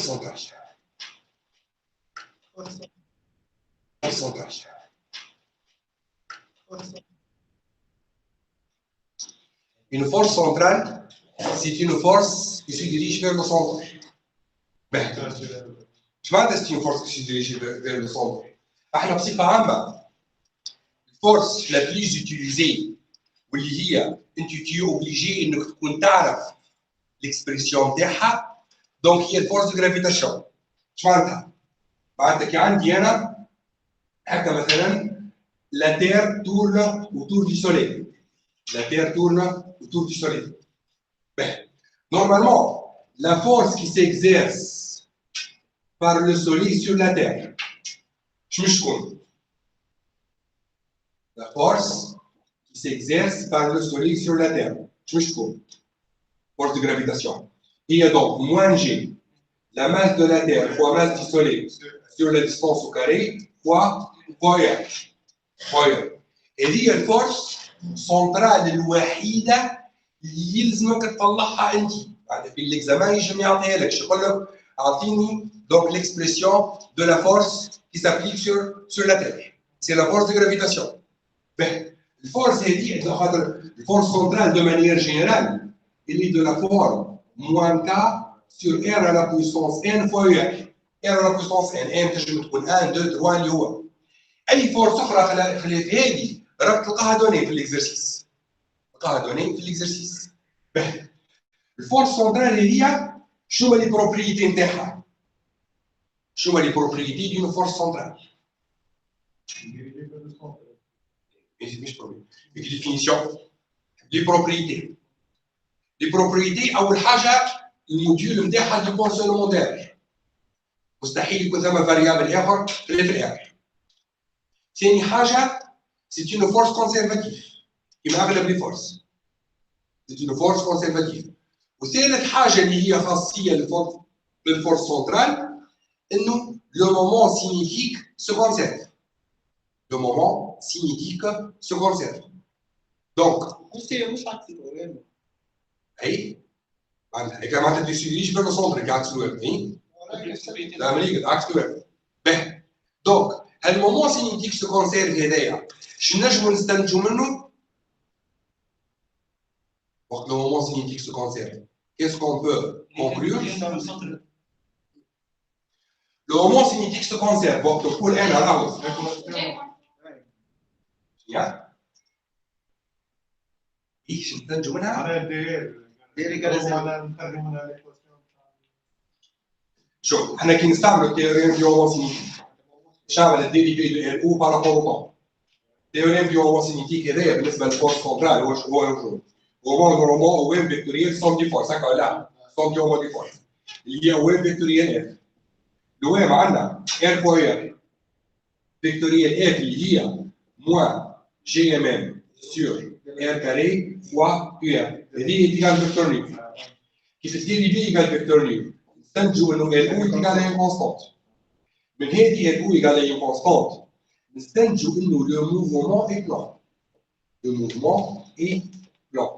pourcentage. Pourcentage. Une force centrale, c'est une force qui se dirige vers le centre. Ben, je m'entends c'est une force qui se dirige vers le centre. احنا بصفة عامة الفورس لا بليز يوتيليزي واللي هي انت تي اوبليجي انك تكون تعرف الاكسبرسيون تاعها دونك هي الفورس دو جرافيتاسيون. اش معناتها؟ معناتها كي عندي انا هكا مثلا لا تير تورن اوتور دو سوليل. La Terre tourne autour du Soleil. Ben, normalement, la force qui s'exerce par le Soleil sur la Terre, je me compte. La force qui s'exerce par le Soleil sur la Terre, je me compte. Force de gravitation. Il y a donc moins G, la masse de la Terre fois masse du Soleil sur la distance au carré fois R. Et il y a une force centrale الوحيده اللي يلزمك تطلعها انت. بعد في الاكزامان يجي يعطيها لك يقول لك اعطيني donc l'expression de la force qui s'applique sur la Terre. C'est la force de gravitation. Ben, la force هذه la force centrale de manière générale elle est de la forme moins k sur r à la puissance n fois r. r à la puissance n. n تنجم تكون 1 2 3 اللي هو اي فورس اخرى خلاف هذه راك تلقاها دوني في الاكزرسيس. الفورس سنترال هي شنو لي بروبريتي نتاعها؟ شنو لي بروبريتي دون فورس سنترال؟ مش بروبريتي ديفينيسيون لي بروبريتي. لي بروبريتي اول حاجه الموديول نتاعها ديبون سو لو موديل. مستحيل يكون ثم فاريابل اخر غير في الاخر. ثاني حاجه c'est une force conservative qui m'aغلب les forces. C'est une force conservative. وثالث حاجة اللي هي خاصية للفورس سنترال إنه le moment cinétique se conserve. Le moment cinétique se conserve. Donc مش عكس الأولاني. أي معناتها تسيريش بين السنتر كعكس الويب أي؟ لا أمريكا عكس الويب. به donc المومون سينيتيك سو كونسيرف هذايا شنو نجمو نستنتجو منه؟ وقت لو مومون سينيتيك سو كونسيرف qu'est-ce qu'on peut conclure؟ لو مومون سينيتيك سو كونسيرف وقت نقول انا راهو يا ايش نستنتجو منها؟ على شوف احنا كي نستعملوا التيوريم ديال مومون سينيتيك شامل الديريفي دو او بارابور او تيوريم ديال مومون سينيتيك هذايا بالنسبه للفورس سنترال هو شنو؟ هو نورمالمون او ويب فيكتوريال سون دي فورس هكا ولا سون دي هو دي فورس اللي هي ويب فيكتوريال اف. الويب عندنا ار فوا ار فيكتوريال اف اللي هي موان جي ام ام سور ار كاري فوا او ار هذه ايكال فيكتور نيو. كيف الديريفي ايكال فيكتور نيو نستنتجوا انه ال او ايكال ان كونستانت. من هذه ال او ايكال ان كونستانت نستنتجوا انه لو موفمون اي بلان. Le mouvement est plan.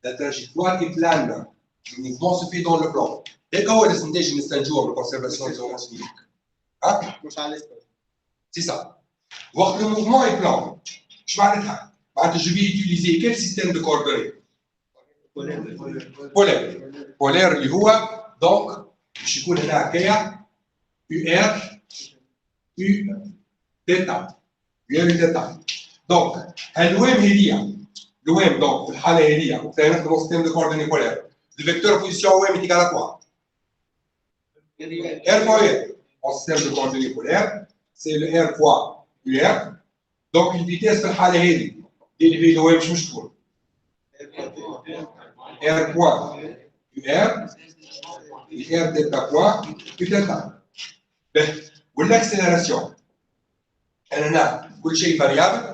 La trajectoire est plane. Le mouvement se fait dans le plan. هيك هو اللي نستنتج نستنتجوه بالكونسيرفاسيون دو موسيك. ها؟ مش على الاسبوع. سي سا. وقت le mouvement est plan. ايش معناتها؟ معناتها je vais utiliser quel système de coordonnées؟ بولير اللي هو دونك باش يكون هنا هكايا يو ار يو تيتا يو ار تيتا. دونك هالويم هذيا الويم دونك في الحاله هذيا وثاني نخدموا سيستم دو كوردوني بولير الفيكتور بوزيسيون ويم ايكال ا 3 r fois r en système de coordonnées polaires c'est le r fois ur. donc الفيتيس في الحاله هذه ديريفي دو ويم مش تكون r point ur r delta point u delta. والاكسلراسيون هنا كل شيء فاريابل.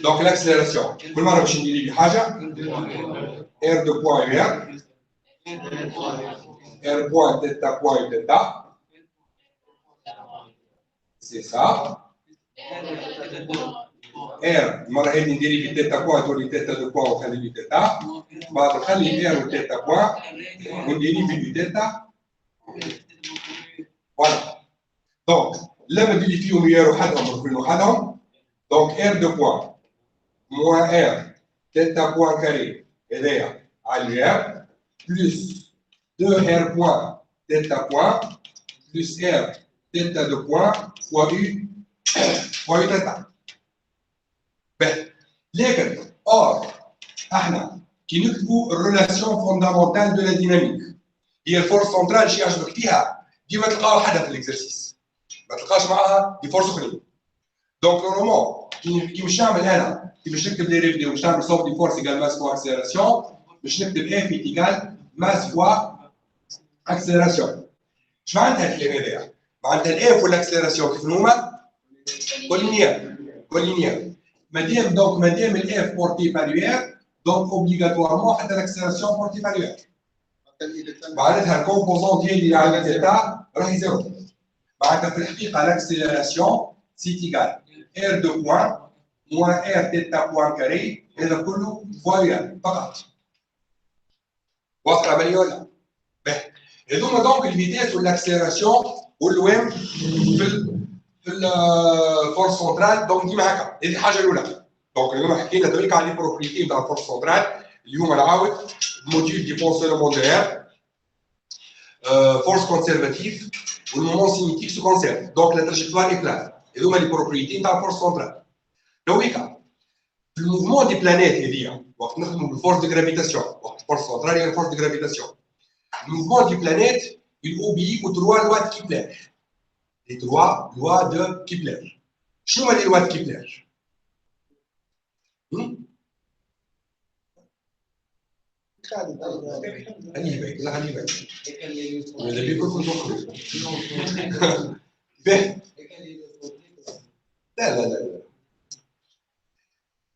Donc l'accélération, كل مرة باش ندير لي حاجة r de point ur r point delta point delta c'est ça r المرة هذه ندير لي delta point تولي delta de point ونخلي لي delta بعد نخلي r و delta point وندير لي delta دونك لما بدي فيهم يا وحدهم كل وحدهم دونك ار دو بوان موان ار تيتا بوان كاري هذايا على ار بلس 2 ار بوان تيتا بوان بلس ار تيتا دو بوان فوا يو فوا يو تيتا. لكن اور احنا كي نكتبوا الريلاسيون فوندامونتال دو لا ديناميك هي الفورس سنترال شي يعجبك فيها ديما تلقاو حدا في الاكزرسيس ما تلقاش معاها دي فورس اخرين. دونك نورمالمون كي باش نعمل انا كي باش نكتب لي ريفيديو باش نعمل صوب دي فورس ايكال ماس فوا اكسلراسيون باش نكتب اف ايكال ماس فوا اكسلراسيون. اش معناتها الكلام هذايا؟ معناتها الاف والاكسلراسيون كيف هما؟ كولينيير كولينيير. مادام الاف بورتي باريير دونك اوبليغاتوارمون حتى الاكسلراسيون بورتي باريير. معناتها الكومبوزون ديالي اللي على الثيتا راهي زيرو. معناتها في الحقيقه الاكسلراسيون سي تيغال ار دو بوان موان ار تيتا بوان كاري هذا كله فواليا فقط. واضحه العمليه ولا؟ باهي هذوما دونك الفيتيس والاكسلراسيون والوام في الفورس سنترال دونك ديما هكا. هذه الحاجه الاولى. دونك اليوم حكينا تويك على لي بروبريتي نتاع الفورس سنترال. اليوم نعاود الموديل دي فونسيونمون دو ار فورس كونسيرفاتيف والمومون سينيتيك سو كونسيرف دونك لا تراجيكتوار اي بلان. هذوما لي بروبريتي نتاع الفورس سنترال. تويكا في الموفمون دي بلانيت هذيا وقت نخدموا بالفورس دو غرافيتاسيون وقت الفورس سنترال هي الفورس دو غرافيتاسيون. الموفمون دي بلانيت يوبيي aux 3 lois de Kepler. Les 3 lois de Kepler. شنو هما les lois de Kepler؟ خليه بالك لا خليه بالك. ماذا بيك كنت تخرج. لا لا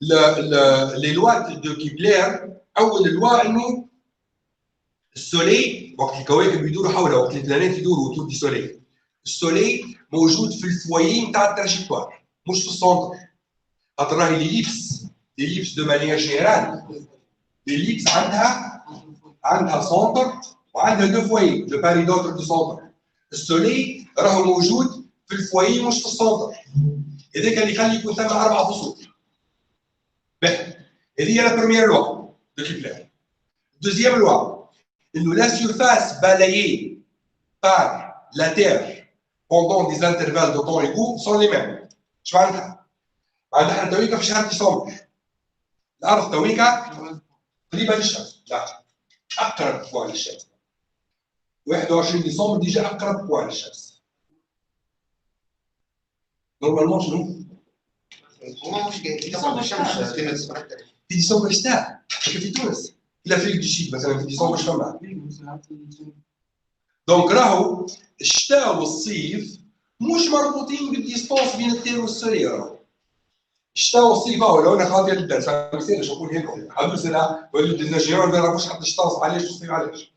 لا لا les lois de Kepler أول لوا إنه السولي وقت الكواكب يدوروا حوله وقت البلانيت يدوروا autour du soleil. السولي موجود في الفوايي نتاع التراجيكتوار مش في السونتر. خاطر راهي ليليبس دو مانيير جينيرال ليليبس عندها سونتر وعندها دو فوايي دو باري دوتر دو سونتر. السولي راهو موجود في الفوايي مش في السونتر. هذاك اللي يخلي يكون ثم 4 فصول. باهي هذه هي لا بروميير لوا دو كيبلر. دوزيام لوا إنه la surface balayée par la Terre pendant des intervalles de temps égaux sont les mêmes. اش معناتها؟ معناتها احنا تويكا في شهر ديسمبر. الأرض تويكا قريبة للشمس، لا أقرب بوان للشمس. 21 ديسمبر ديجا أقرب بوان للشمس. نورمالمون شنو؟ في ديسمبر الشتاء، في تونس. في افريق دو سود مثلا في ديسمبر شنو فما؟ دونك راهو الشتاء والصيف مش مربوطين بالديستونس بين التير والسولي. راهو الشتاء والصيف لو انا خاطر الدرس ما يصيرش نقول هيك حدوث لا ولد النجيران ما يعرفوش حتى الشتاء علاش والصيف علاش.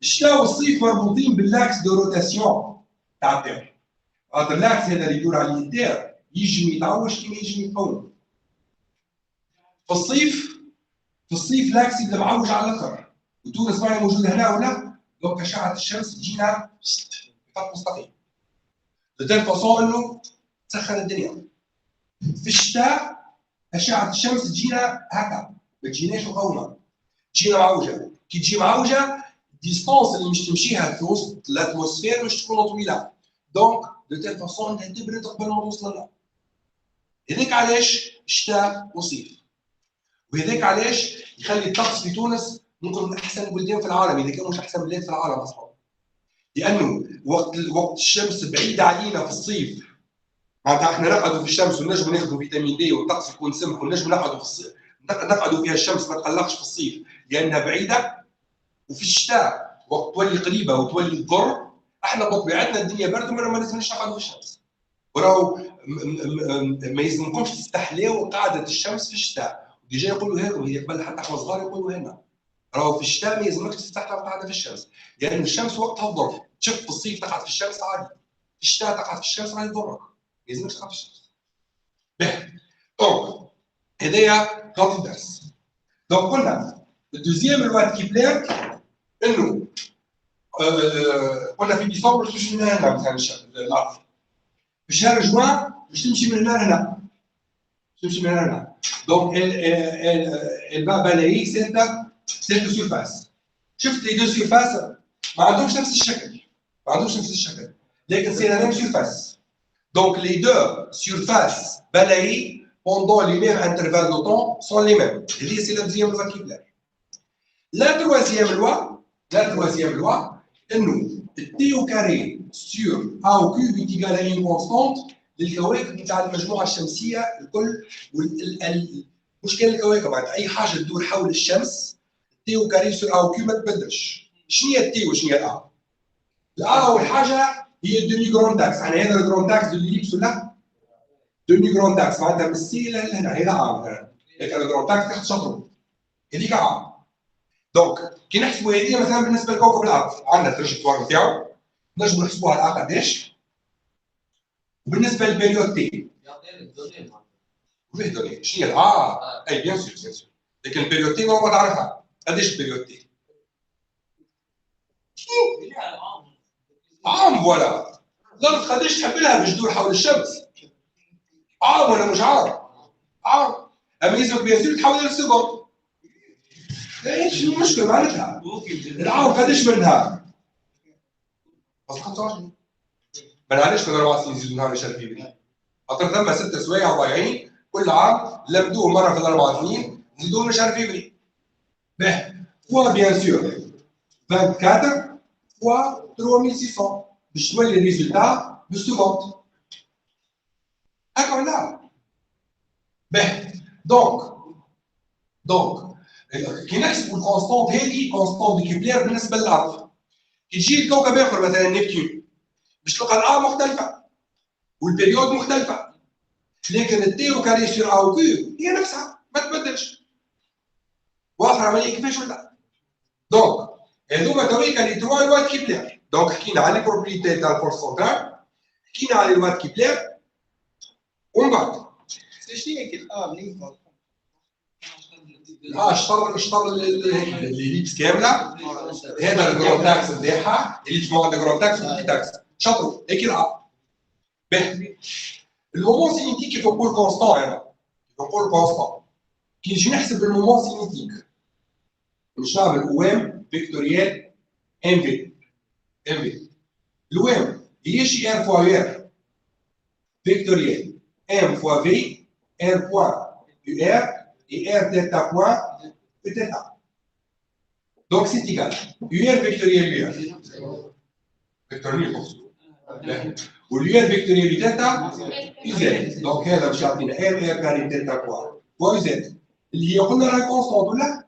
الشتاء والصيف مربوطين بالاكس دو روتاسيون تاع التير. خاطر الاكس هذا اللي يدور عليه التير يجي يتعوج كيما يجي يتقوم. في الصيف لاكس يبدا معوج على الاخر وتونس معنا موجوده هنا ولا دونك اشعه الشمس تجينا بخط مستقيم دو تيل فاسون انه تسخن الدنيا. في الشتاء اشعه الشمس تجينا هكا ما تجيناش مقومه تجينا معوجه. كي تجي معوجه الديستونس اللي مش تمشيها في وسط الاتموسفير مش تكون طويله دونك دو تيل فاسون انها تبرد قبل ما توصل لنا. هذاك علاش الشتاء وصيف. وهذاك علاش يخلي الطقس في تونس ممكن من احسن البلدان في العالم اذا كان مش احسن بلاد في العالم اصلا. لانه وقت الشمس بعيده علينا في الصيف معناتها احنا نقعدوا في الشمس ونجموا ناخذوا فيتامين دي والطقس يكون سمح ونجموا نقعدوا في الصيف نقعدوا فيها الشمس ما تقلقش في الصيف لانها بعيده. وفي الشتاء وقت تولي قريبه وتولي تضر احنا بطبيعتنا الدنيا برد وما لازمناش نقعدوا في الشمس. وراهو ما يلزمكمش تستحلوا قاعده الشمس في الشتاء. ديجا يقولوا هذا وهي قبل حتى احنا صغار يقولوا هنا راهو في الشتاء ما يلزمكش تستحلى قاعده في الشمس لان يعني الشمس وقتها تضر. تشوف في الصيف تقعد في الشمس عادي في الشتاء تقعد في الشمس راهي تضرك ما يلزمكش تقعد في الشمس. باهي دونك هذايا غلط الدرس. دونك قلنا الدوزيام لوا كيبلر انه قلنا في ديسمبر باش من هنا مثلا الارض في شهر جوان باش تمشي من هنا لهنا تمشي من هنا لهنا دونك elle va balayer cette surface شفت لي دو سيرفاس ما عندهمش نفس الشكل ما عندهمش نفس الشكل لكن سي لا ميم سيرفاس دونك لي دو سيرفاس balayées pendant les mêmes intervalles de temps sont les mêmes et c'est la deuxième loi qui plaît. La troisième loi انه التي او كاري سور ا او كيوب ايكال ا اون كونستانت للكواكب نتاع المجموعه الشمسيه الكل مش كان الكواكب معناتها اي حاجه تدور حول الشمس التي او كاري سور ا او كيوب ما تبدلش. شنو هي التي وشنو هي الأ؟ الأ أول حاجه هي الدومي جراند اكس يعني هذا الجراند اكس الليبس ولا دومي جراند اكس معناتها من السي لهنا هذا ا مثلا لكن الجراند اكس تحت شطره هذيك ا. دونك كي نحسبوا هذه مثلا بالنسبه لكوكب الارض عندنا التراجكتوار نتاعو نجموا نحسبوها الأ قداش وبالنسبه للبيريود تي وفيه دوني شنو هي اي بيان سور بيان سور لكن البيريود تي ما تعرفها قداش البيريود تي عام فوالا الارض قداش تحب لها باش تدور حول الشمس عام ولا مش عام عام اما يلزمك بيان سور تحول للسكوند ايش المشكله معناتها العام قداش منها بس 25 ما نعرفش كل 4 سنين يزيدوا نهار يشرف فيه خاطر ثم 6 سوايع ضايعين كل عام لمدوه مره في الاربع سنين زيدوه من شهر فيفري. باهي فوا بيان سور 24 فوا 3600 باش تولي الريزولتا بالسكوند هكا ولا؟ باهي دونك كي نحسبوا الكونستانت هذه كونستانت دو كيبلير بالنسبه للارض كي تجي لكوكب اخر مثلا نبتون باش تلقى الأ مختلفه والبيريود مختلفه لكن التي او كاري سور ا او كيو هي نفسها ما تبدلش. واضحه العمليه كيفاش ولا؟ دونك هذوما تويكا لي تروا لوات كيبلير دونك حكينا على لي بروبريتي تاع الفورس سنترال حكينا على لوات كيبلير ومن بعد شنو هي الأ لينكولن شطر الليبس كامله هذا الجرون تاكس نتاعها اللي تسموها الجرون تاكس والبي تاكس شطروا هيك الأ. باهي المومون سينيتيك يفو نقول كونستون هنا نقول كونستون كي نجي نحسب المومون سينيتيك باش نعمل اوام فيكتوريال ام في الوام هي شي ار فوا ار فيكتوريال ام فوا في ار بوان يو ار et R delta point et delta. Donc c'est égal. UR vectoriel UR. Vectoriel pour ou l'UR vectoriel delta UZ. Donc هذا باش يعطينا R carré delta point و UZ اللي هي قلنا راهي كونستانت ولا؟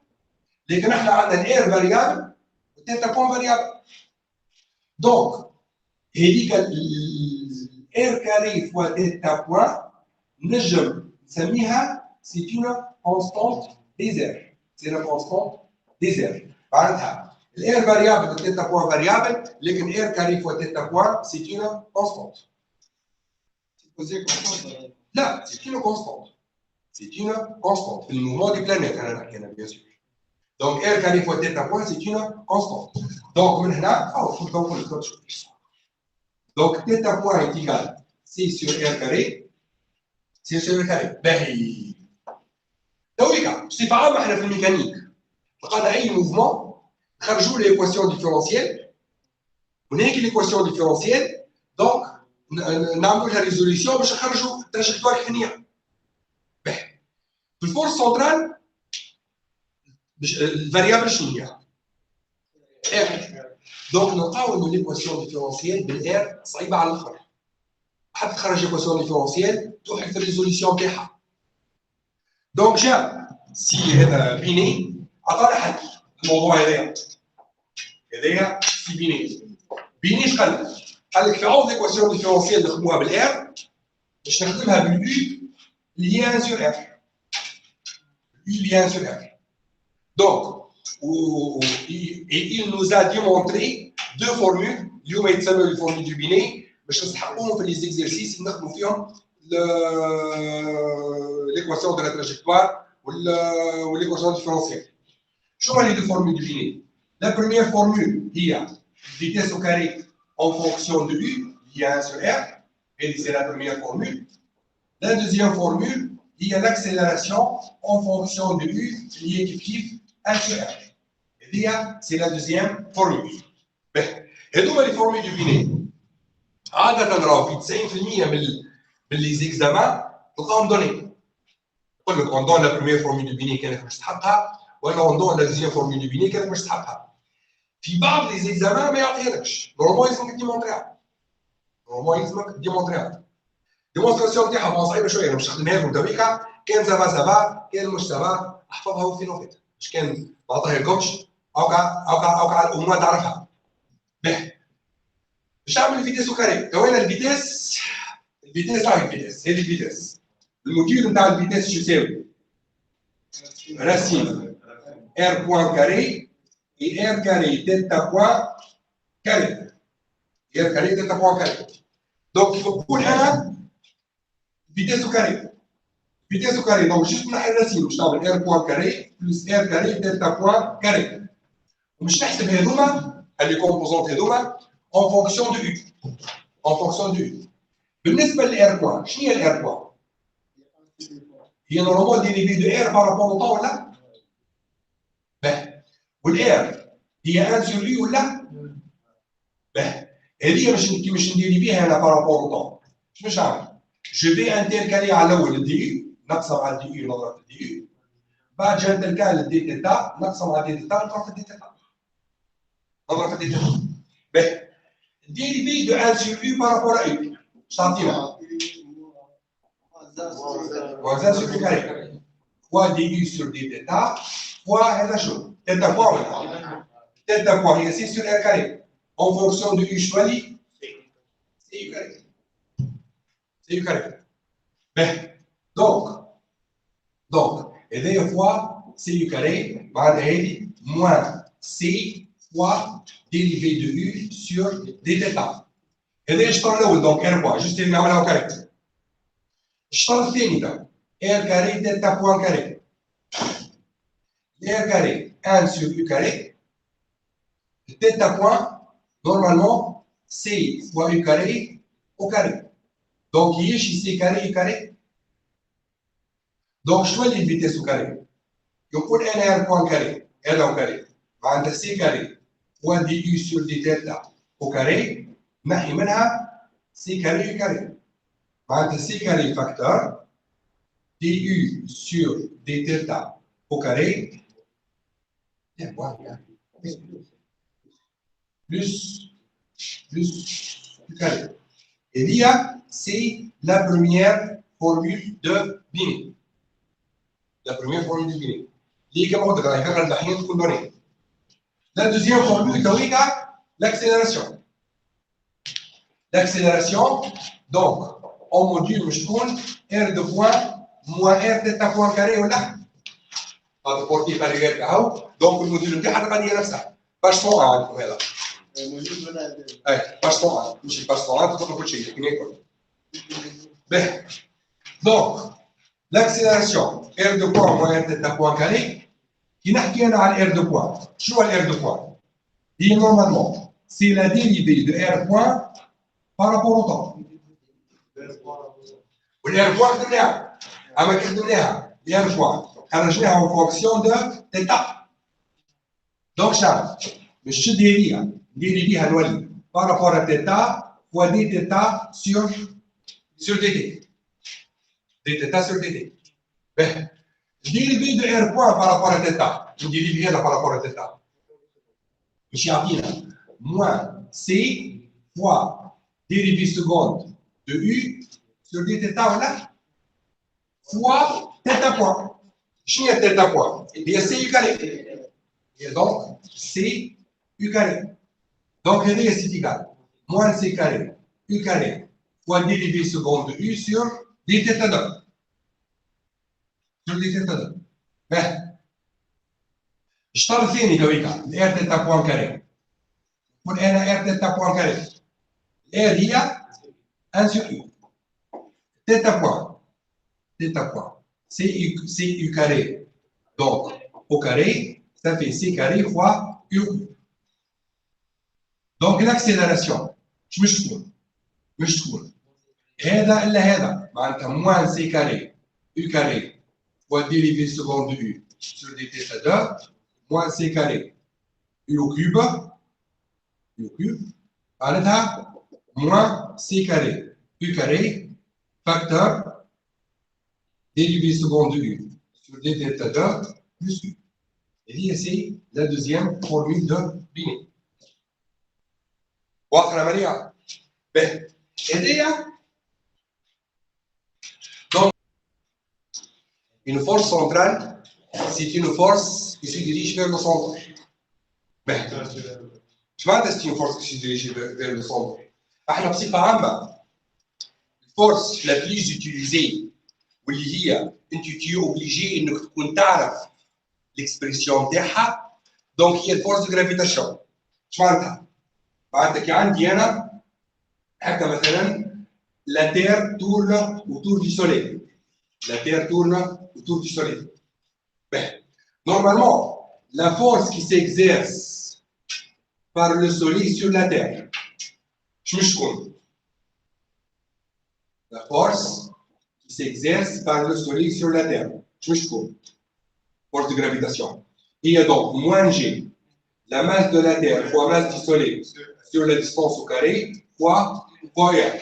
لكن احنا عندنا الR فاريابل والدلتا بوان فاريابل. دونك هذيك R carré فوا دلتا بوان نجم نسميها c'est une constante des airs. C'est la constante des airs. معناتها الاير فاريابل تيتا بوان فاريابل لكن اير كاري فوا تيتا بوان سي اون كونستانت. لا سي اون كونستانت. سي اون كونستانت في المومون دي بلانيت انا نحكي انا بيان سور. دونك اير كاري فوا تيتا بوان سي اون كونستانت. دونك من هنا او شوف دونك دونك تيتا بوان ايكال سي سور اير كاري سي سور اير كاري. باهي تويكا بصفه عامه احنا في الميكانيك لقينا اي موفمون نخرجوا ليكواسيون ديفيرونسيال هناك ليكواسيون ديفيرونسيال دونك نعملوا لها ريزوليسيون باش نخرجوا تراجكتوار كيفانيه. باهي في الفورس سنترال الفاريابل شنو هي؟ ار. دونك نلقاو انه ليكواسيون ديفيرونسيال بالار صعيبه على الاخر. حتى تخرج ليكواسيون ديفيرونسيال توحل في الريزوليسيون تاعها. دونك جا سي هذا بيني عطانا حل الموضوع هذايا سي بيني اش قال لك؟ قال لك في عوض ليكواسيون ديفيرونسيال نخدموها بالار باش نخدمها باليو اللي هي 1 سور ار يو اللي هي 1 سور ار. دونك il nous a démontré deux formules اليوم يتسموا لي فورمول دو بيني باش نسحقوهم في لي زيكزيرسيس اللي نخدموا فيهم l'équation de la trajectoire ou l'équation différentielle. شنو هما les deux formules définies؟ La première formule هي vitesse au carré en fonction de U, il y a 1 sur R, et c'est la première formule. La deuxième formule, il y a l'accélération en fonction de U, lié effectif 1 sur R. Et c'est la deuxième formule. Et donc, les formules du binet. عادة راهو في 90% من les examens تلقاهم دوني. يقول لك on donne la première formule du binet كانك مش تحققها ولا on donne la deuxième formule du binet كانك مش تحققها. في بعض les examens ما يعطيهالكش. نورمالمون يلزمك ديمونطريها. نورمالمون يلزمك ديمونطريها. ديمونستراسيون تاعها صعيبه شويه مش تخدمها لكم تويكا كان سافا كان مش سافا احفظها في نوفيت مش كان ما عطاهالكمش اوقع الامور تعرفها. باش تعمل الفيتيس وكاري وين الفيتيس راهي الفيتيس هذه الفيتيس الموديول نتاع الفيتيس شو يساوي راسين ار بوان كاري اي ار كاري دلتا بوان كاري ار كاري دلتا بوان كاري دونك كيف نقول انا فيتيس وكاري فيتيس وكاري دونك جيت نحي الراسين باش نعمل ار بوان كاري بلس ار كاري دلتا بوان كاري ومش نحسب هذوما اللي كومبوزونت هذوما en fonction de U. En fonction de U. بالنسبة للR point, شنو هي الR point؟ هي نورمال ديريفي دو R par rapport au temps ولا؟ باه. والR هي 1 sur U ولا؟ باه. هذه مش نديريفيها أنا par rapport au temps. شنو باش نعمل؟ جو في انتركالي على الأول الدي U، نقسم على الدي U نضرب في الدي U. بعد جا انتركال الدي تيتا، نقسم على الدي تيتا نضرب في الدي تيتا. نضرب في الدي تيتا. باه. dérivé de 1 sur U par rapport à U. Chantina. Moins 1 sur U carré. Fois du sur d θ, fois la chose. Θ quoi maintenant? Θ quoi? Il y a 6 sur R carré. En fonction de U choisi, c'est U carré. C'est U carré. Ben, donc, et des fois, c'est U carré, moins C fois dérivé de U sur dθ. هذا الشطر الاول دونك ار بوان جوست نعملها كاركتر. الشطر الثاني ده ار كاري دلتا بوان كاري. ار كاري 1 sur U carré. Delta point, normalement, C fois U carré au carré. Donc, il y a ici C carré U carré. Donc, je dois les vitesses au carré. Je peux un R point carré, R au carré. معناتها C carré fois du sur d delta au carré. نحي منها C carré U carré. معناتها C carré facteur du sur d delta au carré. Plus U carré. Et l'IA, c'est la première formule de Binet. La première formule de Binet. La deuxième formule, c'est l'accélération. L'accélération, donc, en module, je tourne R de point moins R delta point carré ou là. هذا بورتي خارجي كهو دونك الموديل نتاعها غادي نفسها باش فون عندكم هذا اي باش فون ماشي باش فون تدخل كل شيء كي ياكل باهي دونك لاكسيلاسيون ار دو بوان موان ار دلتا بوان كاري كي نحكي انا على ار دو بوان شنو هو الار دو بوان؟ هي نورمالمون سي لا ديريفي دو ار بوان بارابور او طون والار بوان خدمناها اما كي خدمناها الار بوان خرجناها en fonction de θ. Donc, ça, je dérive نولي par rapport à θ fois dθ sur dt. dθ sur dt. Ben, dérivé de R point par rapport à θ. Je dérive là par rapport à θ. Je vais moins C fois dérivée seconde de U sur dθ là fois θ point. شنو هي الدلتا بوان؟ هي سي يو كاري. هي دونك سي يو كاري. دونك هذه هي سي تيكال موان سي كاري يو كاري فوا ديريفي سكوند دو يو سور دي تيتا دو. سور دي تيتا دو. باه. الشطر الثاني تويكا الار تيتا بوان كاري. نقول انا ار تيتا بوان كاري. الار هي 1 سور يو. تيتا بوان. تيتا بوان. C'est U carré. Donc, au carré, ça fait C carré fois U. دونك الاكسيلراسيون مش تكون هذا الا هذا معناتها موان سي كاري يو كاري فوا ديريفي سكوند دو يو سور دي تيتا 2 موان سي كاري يو كيوب معناتها موان سي كاري يو كاري فاكتور dérivé second de U sur d delta 2 plus U. Et c'est la deuxième formule de Binet. واضحة العملية؟ باهي. هذيا donc une force centrale, c'est une force qui se dirige vers le centre. باهي. ايش معناتها c'est une force qui se dirige vers le centre؟ احنا بصفة عامة الفورس la plus utilisée واللي هي انت تي اوبليجي انك تكون تعرف الاكسبرسيون تاعها دونك هي الفورس دو جرافيتاسيون. اش معناتها؟ معناتها كي عندي انا هكا مثلا لا تير تورن اوتور دو سوليل لا تير تورن اوتور دو سوليل. نورمالمون لا فورس كي سيكزيرس par le soleil sur la terre شنو تكون؟ la force s'exerce par le soleil sur la Terre. Je me force de gravitation. Il y a donc moins G, la masse de la Terre fois masse du soleil sur la distance au carré fois R.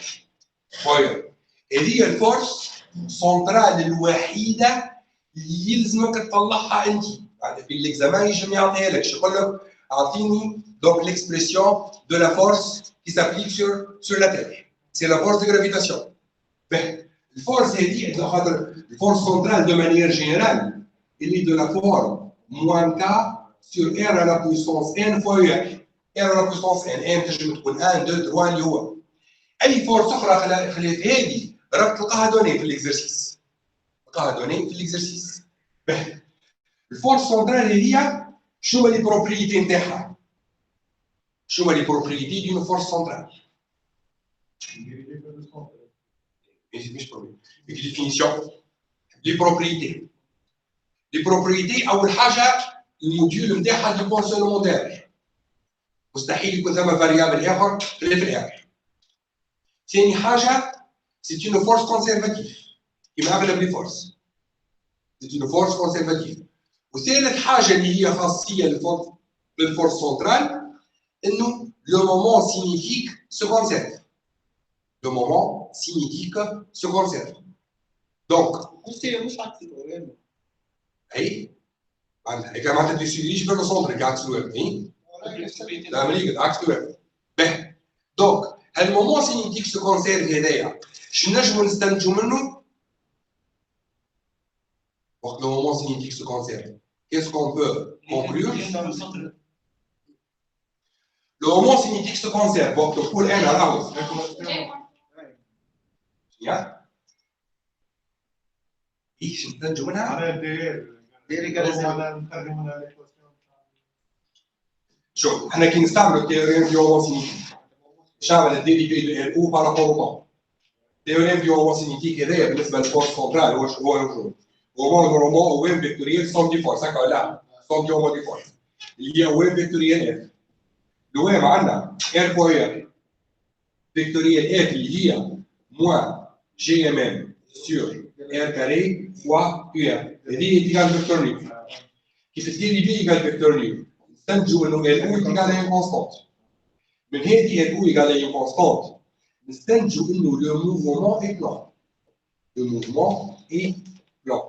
Et il y a une force centrale الوحيدة اللي يلزمك تطلعها أنت. يعني في l'examen يجي يعطيها لك. يقول لك أعطيني donc l'expression de la force qui s'applique sur la Terre. C'est la force de gravitation. La force est la force centrale de manière générale, elle est de la forme moins K sur R à la puissance N fois R. R à la puissance N, N تجي تكون 1 2 3 اللي هو. أي فورس أخرى خليت هذه راك تلقاها دوني في الإكزرسيس. الفورس سنترال هي شو هما لي بروبريتي نتاعها؟ شو هما لي بروبريتي دون فورس سنترال؟ Une définition. Les propriétés. Les propriétés, أول حاجة الموديول نتاعها ديبون سو لو موديل. مستحيل يكون ثم فاريابل آخر غير في الآخر. ثاني حاجة c'est une force conservative. كيما أغلب لي فورس. C'est une force conservative. وثالث حاجة اللي هي خاصية للفورس سنترال إنه le moment cinétique se conserve. Le moment cinétique se conserve. Donc, اي معناتها تسيريش في السونتر كاع تسوي اي لا مليك عكس تسوي باهي دونك هالمومون سينيتيك سو كونسيرف هذايا شنو نجمو نستنتجو منه وقت لو مومون سينيتيك سو كونسيرف qu'est-ce qu'on peut conclure le moment cinétique se conserve وقت نقول انا راهو يا ايش نستنتجو منها على شوف احنا كي نستعملوا التيوريم دي هوموسينيتيك شامل الديريفي دو ال او بارابور او التيوريم دي هوموسينيتيك هذايا بالنسبه للفورس سنترال هو الوجود هو نورمالمون او ام فيكتوريال سون دي فورس هكا لا سون دي هومو دي فورس اللي هي او ام فيكتوريال اف لو ام عندنا ار فوا ار فيكتوريال اف اللي هي موان جي ام ام سور ار كاري فوا ار هذه ايكال فيكتور نيو كيف الديريفي ايكال فيكتور نيو نستنتجوا انه ال او ايكال ا كونستانت من هذه ال او ايكال ا كونستانت نستنتجوا انه لو موفمون اي بلان le mouvement est plan.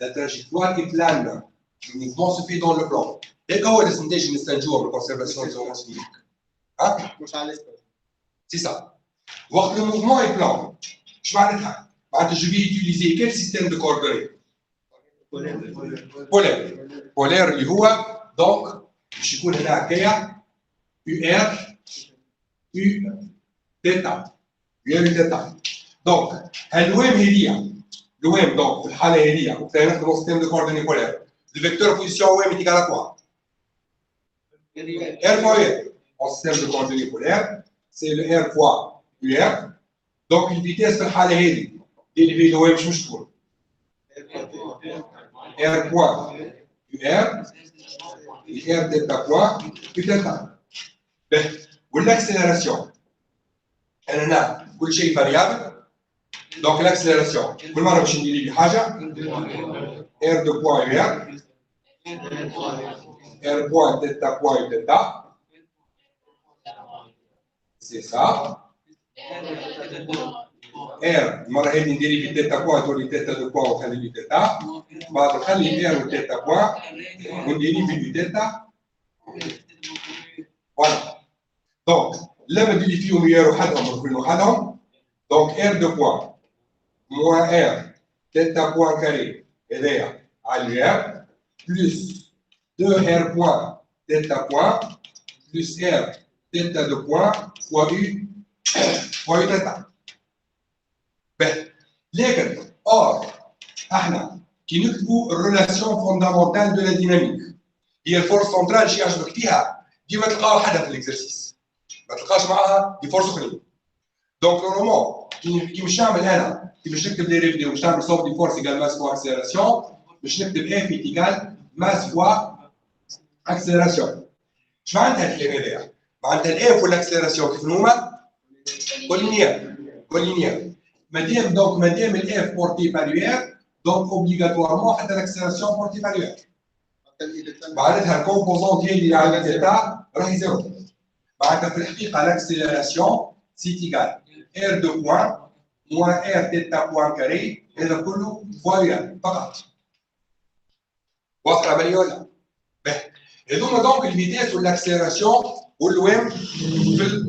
La trajectoire est plane. Le mouvement se fait dans le plan. Et quand on est déjà نستنتجوها بالconservation des homosphériques. Hein? C'est ça. Voir que le mouvement est plan. Je vais utiliser quel système de coordonnées? Polaire. Polaire اللي هو donc باش يكون هنا هكايا UR U θ. UR θ. Donc هالوام هذيا الوام donc في الحالة هذيا وقت نخدموا système de coordonnées polaires. Le vecteur position OM est égal à quoi? R fois R. En système de coordonnées polaires, c'est le R fois UR. Donc une vitesse في الحالة هذه dérivée de OM مش تكون. R point UR et R delta point U delta. والاكسلراسيون انا هنا كل شيء فاريابل. دونك الاكسلراسيون كل مره باش ندير لي حاجه ار دو بوان يو ار بوان تيتا بوان تيتا سي سا ار المره هذه ندير في تيتا بوان تولي تيتا دو بوان وخلي لي تيتا بعد نخلي ار وتيتا بوان وندير في تيتا فوالا. دونك لما ندير فيهم يا وحدهم وكل وحدهم دونك ار دو بوان موان ار تيتا بوان كاري هذايا على الير بلس 2 ار بوان تيتا بوان بلس ار تيتا دو بوان فوا يو فوا يو تيتا. باهي لكن اور احنا كي نكتبوا الريلاسيون فوندامونتال دو لا ديناميك هي الفورس سنترال شي يعجبك فيها ديما تلقاو حدها في الاكزرسيس ما تلقاش معاها دي فورس اخرين. دونك نورمالمون كي باش نعمل انا كي باش نكتب لي ريفيديو باش نعمل صوب دي فورس ايكال ماس فوا اكسلراسيون باش نكتب اف ايكال ماس فوا اكسلراسيون. اش معناتها الكلام هذايا؟ معناتها الاف والاكسلراسيون كيف هما؟ كولينيير كولينيير. مادام الاف بورتي باريير دونك اوبليغاتوارمون حتى الاكسلراسيون بورتي باريير. معناتها الكومبوزون ديالي على تيتا راهي زيرو. معناتها في الحقيقه الاكسلراسيون سي تيكال ار دو بوان موان ار تيتا بوان كاري هذا كله فواريال فقط. واضحه بالي ولا؟ باهي هذوما دونك الفيتيس والاكسلراسيون والوام في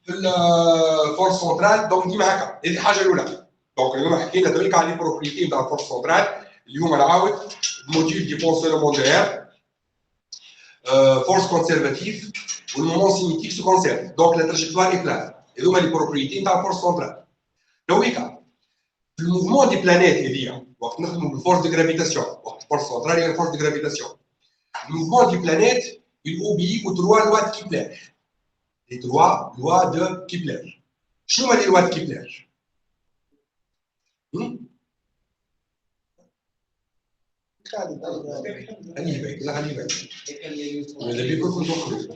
الفورس سنترال دونك ديما هكا. هذه الحاجه الاولى. دونك اليوم حكينا تويك على لي بروبريتي نتاع الفورس سنترال اللي هما نعاود الموتيف دي فونسيونمون دو ار فورس كونسيرفاتيف والمومون سينيتيك سو كونسيرف دونك لا تراجيكتوار اي بلان. هذوما لي بروبريتي نتاع الفورس سنترال. تويكا في الموفمون دي بلانيت هذيا وقت نخدموا بالفورس دو غرافيتاسيون وقت الفورس سنترال هي الفورس دو غرافيتاسيون. الموفمون دي بلانيت il obéit aux 3 lois de Kepler. Les 3 lois de Kepler. شنو هما les lois de Kepler؟ خليه بالك لا خليه بالك. اذا بيكون كنت تخرج.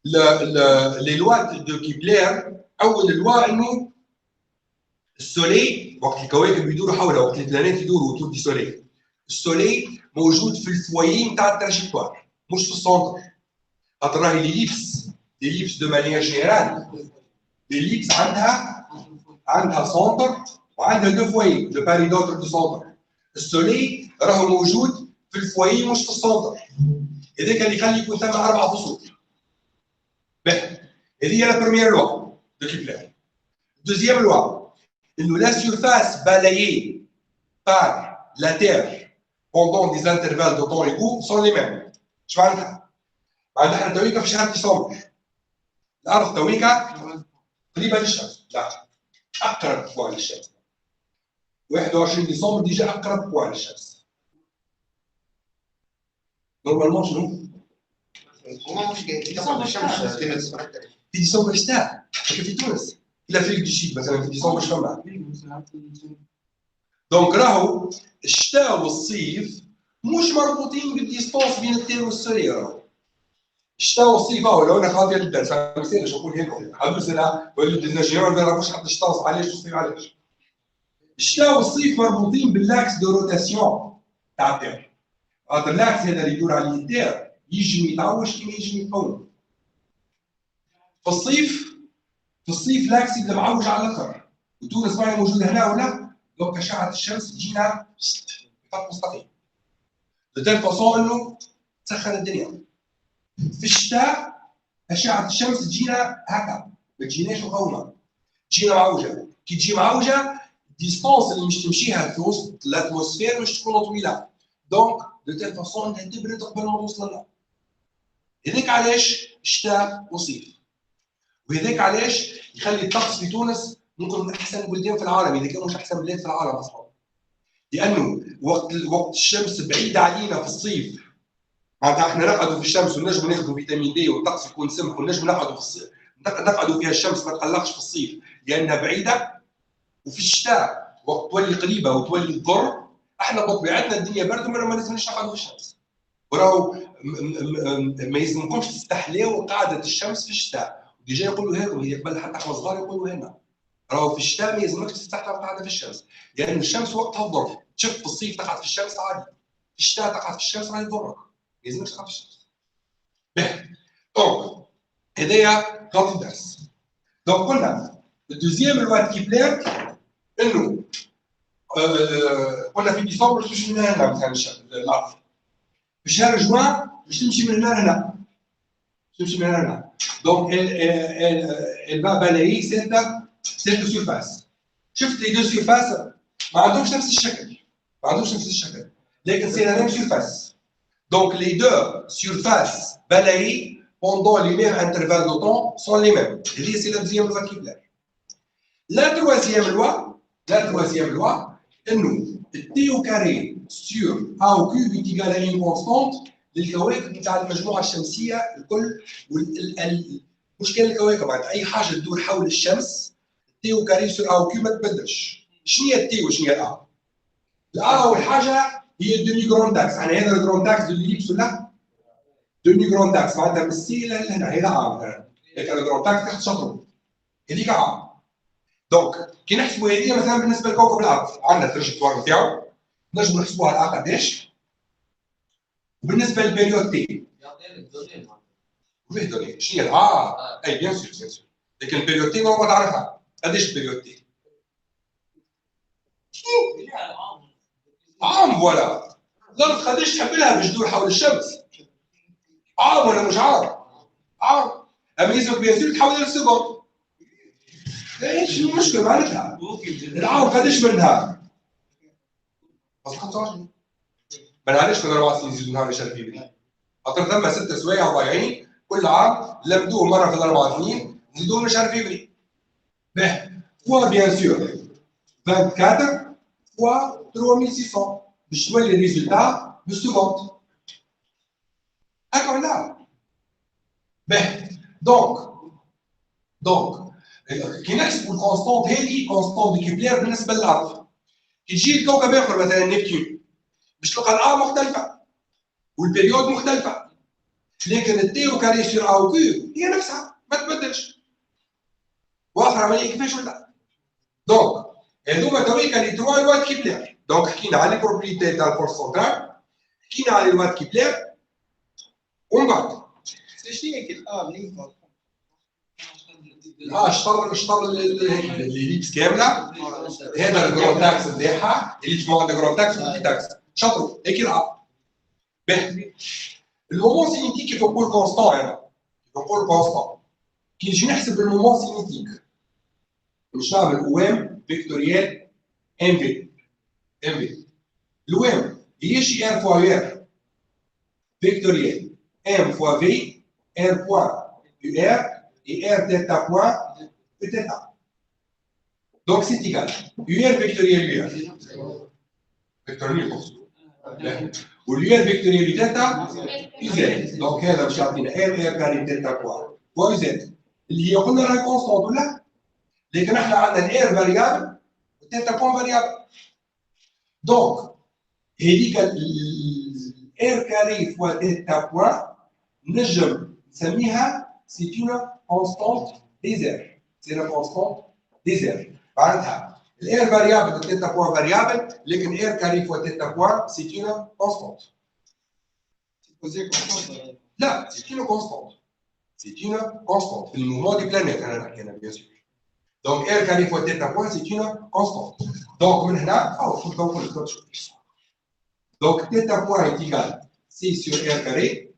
لا les lois de Kepler اول لوا انه السولي وقت الكواكب يدوروا حوله وقت البلانيت يدوروا autour du soleil. السولي موجود في الفوايي نتاع التراجيكتوار مش في السونتر. خاطر راهي ليليبس دو مانيير جينيرال ليليبس عندها سونتر وعندها دو فوايي دو باري دوتر دو سونتر. السولي راهو موجود في الفوايي مش في السونتر. هذاك اللي يخلي يكون ثم 4 فصول. باهي هذه هي لا بروميير لوا دو كيبلر. دوزيام لوا إنه la surface balayée par la Terre pendant des intervalles de temps égaux sont les mêmes. اش معناتها؟ معناتها احنا تويكا في شهر ديسمبر. الأرض تويكا قريبة للشمس، لا أقرب بوان للشمس. 21 ديسمبر ديجا أقرب بوان للشمس. نورمالمون شنو؟ في ديسمبر الشتاء، في تونس. في افريقيا دو سود مثلا في ديسمبر اش فما. دونك راهو الشتاء والصيف مش مربوطين بالديستونس بين التير والسولي. راهو الشتاء والصيف لو انا خاطر الدرس ما يصيرش نقول لكم حدوث انا ولد النجار ما يعرفوش حتى الشتاء علاش والصيف علاش. الشتاء والصيف مربوطين بالاكس دو روتاسيون تاع التير. هذا الاكس هذا اللي يدور عليه التير يجي يتعوج كيما يجي يقوم. في الصيف لاكس يبدا معوج على الاخر وتونس ما هي موجوده هنا ولا دونك اشعه الشمس تجينا بخط مستقيم دو تيل فاسون انه تسخن الدنيا. في الشتاء اشعه الشمس تجينا هكا ما تجيناش مقومه تجينا معوجه. كي تجي معوجه الديستونس اللي مش تمشيها في وسط الاتموسفير مش تكون طويله دونك دو تيل فاسون انها تبرد قبل ما توصل لنا. هذاك علاش الشتاء والصيف. وهذاك علاش يخلي الطقس في تونس ممكن من احسن البلدان في العالم اذا كان مش احسن بلاد في العالم اصلا. لانه وقت الشمس بعيده علينا في الصيف معناتها احنا نقعدوا في الشمس ونجموا ناخذوا فيتامين دي والطقس يكون سمح ونجموا نقعدوا في الصيف نقعدوا فيها الشمس ما تقلقش في الصيف لانها بعيده. وفي الشتاء وقت تولي قريبه وتولي تضر احنا بطبيعتنا الدنيا برد وما لازمناش نقعدوا في الشمس. وراهو ما يلزمكمش تستحلوا قاعده الشمس في الشتاء، ديجا يقولوا هاكم هي قبل حتى احنا صغار يقولوا هنا راهو في الشتاء ما يلزمكش تستحلى قاعده في الشمس، لان يعني الشمس وقتها الظرف، تشوف في الصيف تقعد في الشمس عادي، في الشتاء تقعد في الشمس راهي تضرك، ما يلزمكش تقعد في الشمس. باهي دونك هدايا غلط الدرس. دونك قلنا الدوزيام لوا كيبلر انه قلنا في ديسمبر باش تمشي من هنا مثلا الارض، في شهر جوان باش تمشي من هنا لهنا، تمشي من هنا لهنا. دونك elle va balayer cette surface. شفت لي دو سيرفاس ما عندهمش نفس الشكل، ما عندهمش نفس الشكل، لكن سي لا ميم سيرفاس. دونك les deux surfaces balayées pendant les mêmes intervalles de temps sont les mêmes. هذه سي لا دوزيام لوا كيبلر. La troisième loi, انه التي او كاري سور ا او كيو ايكال ا اون كونستانت للكواكب نتاع المجموعه الشمسيه الكل. مش كان الكواكب معناتها اي حاجه تدور حول الشمس التي او كاري سور ا او كيو ما تبدلش. شنو هي التي وشنو هي الأ؟ الأ أول حاجه هي الدومي جراند تاكس، يعني هذا الجراند تاكس اللي ليبس ولا دومي جراند تاكس معناتها من السي لهنا هذا عام مثلا، لكن الجراند تاكس تحت شطره هذيك عام. دونك كي نحسبوا هذه مثلا بالنسبه لكوكب الارض عندنا التراجكتوار نتاعو نجموا نحسبوها الأ قداش، وبالنسبه للبيريود تي وين دوني شنو هي اي بيان سور بيان سور، لكن البيريود تي ما تعرفها قداش البيريود تي؟ عام فوالا. الارض قداش تحب لها باش تدور حول الشمس؟ عام ولا مش عام؟ عام. اما يلزمك بيان سور تحول الى سكوند. ايش المشكله معناتها؟ العام قداش من نهار؟ بس 25. ما نعرفش من 4 سنين يزيدوا نهار يشرف فيه. خاطر ثم 6 سوايع ضايعين كل عام لمدوه مره في الاربع سنين نزيدوه من شهر فيفري. باهي فوا بيان سور 24 فوا 3600 باش تولي الريزلتا بالسكوند. هكا ولا؟ باهي دونك كي نحسبوا الكونستونت هذه كونستونت دي كيبلير بالنسبه للارض، كي تجي لكوكب اخر مثلا نبتون باش تلقى الأ مختلفه والبيريود مختلفه، لكن التي او كاري سور ا او كيو هي نفسها ما تبدلش. واضحه العمليه كيفاش ولا؟ دونك هذوما تويكا لي تروا لوات كيبلر. دونك حكينا على البروبريتي تاع الفورس سنترال، حكينا على لوات كيبلر، ومن بعد شنو هي الأ منين شطر الليبس كامله. هذا الجرون تاكس نتاعها اللي تسموها الجرون تاكس والبيك تاكس شطروا هيك الأ. باهي المومون سينيتيك كيف نقول كونستون، هذا نقول كونستون. كي نجي نحسب المومون سينيتيك باش نعمل اوام فيكتوريال ام في. الوام هي شي ار فوا ار فيكتوريال ام فوا في ار بوان يو ار et r delta point de theta. Donc c'est égal. UR vectoriel UR. Vectoriel ou l'UR vectoriel theta UZ. Donc هذا باش يعطينا R كاري theta point و UZ اللي هي قلنا راهي كونستونت ولا؟ لكن احنا عندنا الار فاريابل والثيتا بوان فاريابل. دونك هذيك الار كاري فوا theta point نجم نسميها c'est une constante des airs. C'est la constante des airs. معناتها الاير فاريابل والثيتا بوان فاريابل، لكن اير كاري فوا ثيتا بوان c'est une constante. لا c'est une constante. C'est une constante. في المومون دي بلانيت انا نحكي انا بيان سور. دونك اير كاري فوا ثيتا بوان c'est une constante. دونك من هنا شوف نقول لك دونك ثيتا بوان ايكال سي سور اير كاري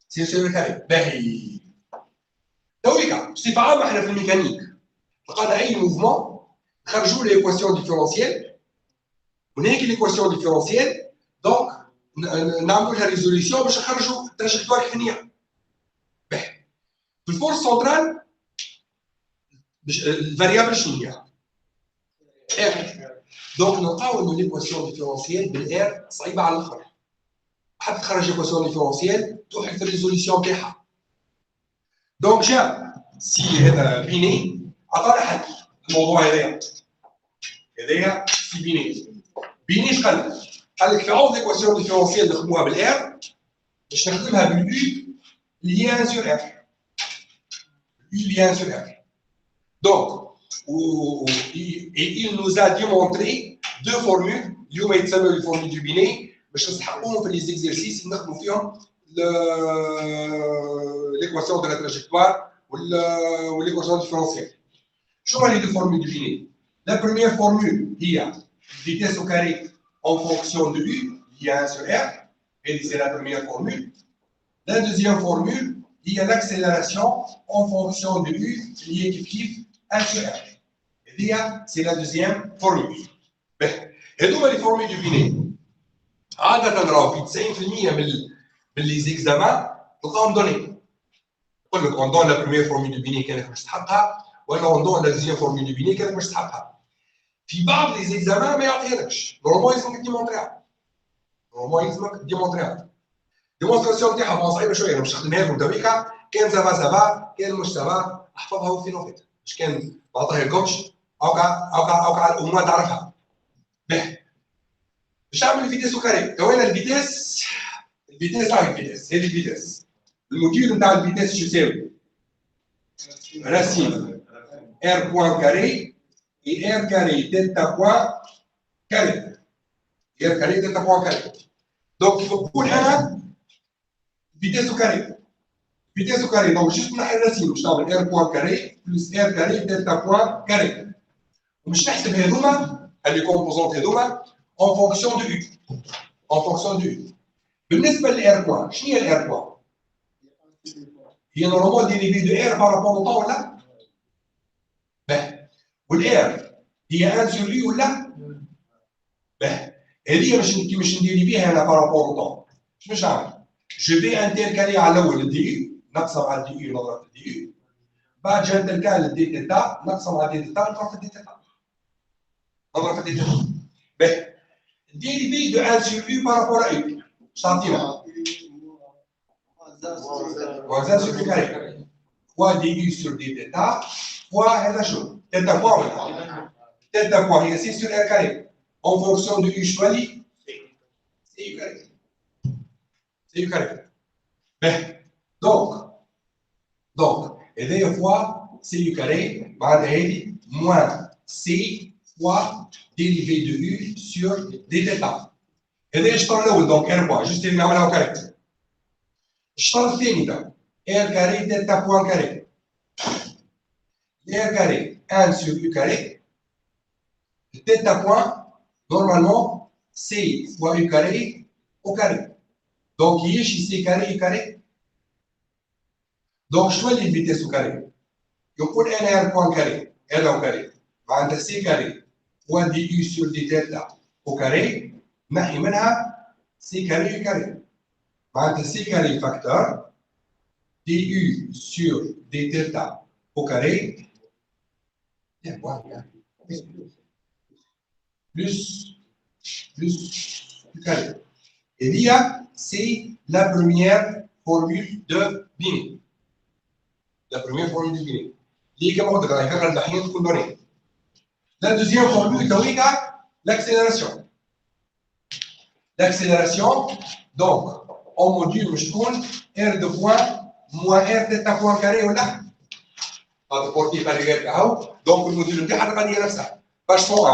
سي سور اير كاري. باهي تويكا بصفه عامه احنا في الميكانيك لقينا اي موفمون نخرجوا ليكواسيون ديفيرونسيال، هناك ليكواسيون ديفيرونسيال دونك نعملوا لها ريزوليسيون باش نخرجوا تراجكتوار كيفانيه. باهي في الفورس سنترال الفاريابل شنو هي؟ ار. دونك نلقاو انه ليكواسيون ديفيرونسيال بالار صعيبه على الاخر. حتى تخرج ليكواسيون ديفيرونسيال توحد في الريزوليسيون تاعها. دونك جا سي هذا بيني عطانا حل الموضوع هذايا سي بيني. بيني ايش قال لك؟ قال لك في عوض ليكواسيون ديفيرونسيال نخدموها بالار باش نخدمها باليو اللي هي 1 sur r. Il y a 1 sur r. Donc, il nous a démontré deux formules. اليوم يتسموا les formules du Binet باش نسحقوهم في les exercices نخدموا فيهم l'équation de la trajectoire ou l'équation différentielle. شنو هما les deux formules du Binet? La première formule هي vitesse au carré en fonction de u, il y a 1 sur r, et c'est la première formule. La deuxième formule, il y a l'accélération en fonction de u lié effectif 1 sur r. Et c'est la deuxième formule. Et donc, les formules du Binet. عادة نراو في 90% من les examens تلقاهم دوني. نقول لك on donne la première formule du Binet كانك باش تحققها ولا on donne la deuxième formule du Binet كانك باش تحققها. في بعض les examens ما يعطيهالكش. نورمالمون يلزمك ديمونطريها. نورمالمون يلزمك ديمونطريها. ديمونستراسيون تاعها صعيبه شويه باش نخدمها لكم تويكا كان سافا كان مش سافا احفظها وفينوفيت باش كان ما عطاهالكمش اوكا الامور تعرفها. باهي باش نعمل الفيتيس وكاري توينا الفيتيس هاي الفيتيس هذه الفيتيس الموديول نتاع الفيتيس شو يساوي؟ راسين ار بوان كاري اي ار كاري دلتا بوان كاري ار كاري دلتا بوان كاري. دونك كيف نقول انا vitesse au carré. Vitesse au carré, donc juste نحل الرسيم باش نعمل r point carré plus r carré delta point carré. ومش نحسب هذوما اللي كومبوزونت هذوما en fonction de u. En fonction de u. بالنسبة للr point، شنو هي الr point؟ هي نورمال ديريفي دو r par rapport au temps ولا؟ باهي. والr هي 1 sur u ولا؟ باهي. هذه مش نديريفيها انا par rapport au temps. باش نعمل؟ Je vais intercaler على الأول الدي نقسم على الدي نضرب في الدي بعد جا انتركال الدي تيتا نقسم على الدي تيتا نضرب في الدي تيتا نضرب في الدي تيتا. باهي ديريفي دو 1 sur u par rapport à u اش تعطينا؟ موازان sur u carré fois du sur d تيتا fois هذا شو؟ تيتا بوان ولا؟ تيتا بوان هي سي sur r carré en fonction de u شنو اللي؟ سي u carré. C'est du carré. Donc, et deux fois c du carré, moins c fois dérivé de u sur d θ. Et deux, je parle là, donc r point, juste il y a un carré. Je parle fini là, r carré θ point carré. R carré 1 sur u carré. Θ point, normalement, c fois u carré au carré. Donc, il y a ici carré et carré. Donc, je choisis la vitesse au carré. Je prends un r point carré, r au carré. Entre c carré fois du sur d θ au carré, نحي منها c carré et carré. Entre c carré facteur du sur d θ au carré, plus du carré. Et il y a c'est la première formule de Binet. La première formule de Binet. La deuxième formule, c'est l'accélération. L'accélération, donc, en module, je tourne R de point moins R θ point carré ou là. Donc, le module de Binet, pas son A.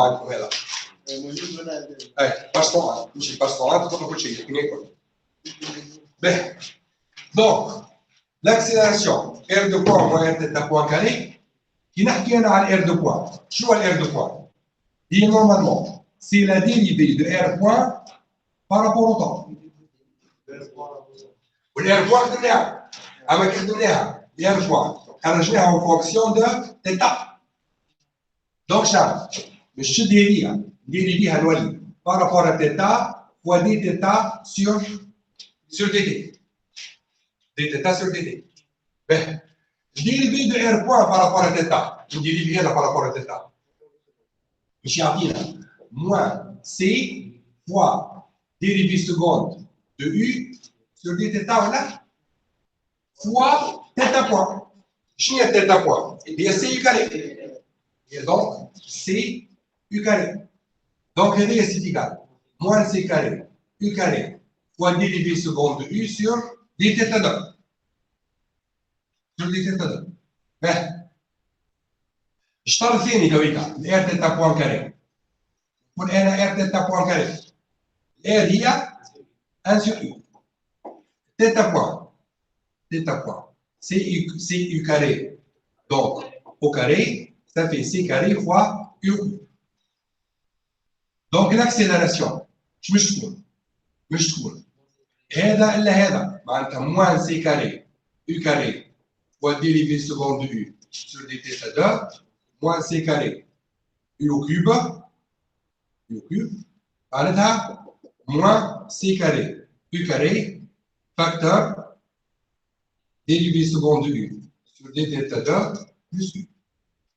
باش طبعا مش باش طبعا تاخذ كل شيء لكن يكون به دونك لاكسيلاسيون ار دو بوان موان ار تيتا بوان كاري كي نحكي انا على ار دو بوان شنو هو الار دو بوان؟ هي نورمالمون سي لا ديريفي دو ار بوان بارابور او طون والار بوان خدمناها اما كي خدمناها الار بوان خرجناها اون فونكسيون دو تيتا دونك شنو باش تديريها ديريفيها نولي par rapport à θ fois dθ sur dt. dθ sur dt. dérivé de r point par rapport à θ. dérivé هذا par rapport à θ. مش يعطينا moins c fois dérivé seconde de u sur dθ ولا fois θ point. شنو هي θ point؟ هي c u carré. Et donc c u carré. Donc, c'est égal. Moins C carré, U carré, fois dérivé seconde de U sur d θ 2. Sur d θ 2. Ben, الشطر الثاني تويكا الار تيتا بوان كاري. نقول انا ار تيتا بوان كاري. الار هي 1 sur U. Θ point. Θ point. C'est U carré. Donc, au carré, ça fait C carré fois U. Donc, l'accélération, مش تكون هذا إلا هذا معناتها موان سي كاري U carré fois dérivé seconde de U sur d θ 2 moins C carré U au cube معناتها moins C carré U carré facteur dérivé seconde de U sur d θ 2 plus U.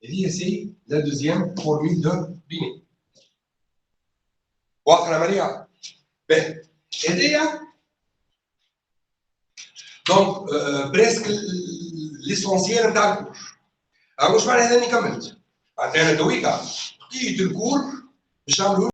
Et c'est la deuxième formule de Binet. واضحة يا ماريا؟ باهي هذايا دونك بريسك ليسونسيال نتاع الكور. مش معنى هذا اني كملت. معناتها انا تويكا بقية الكور باش نعملوا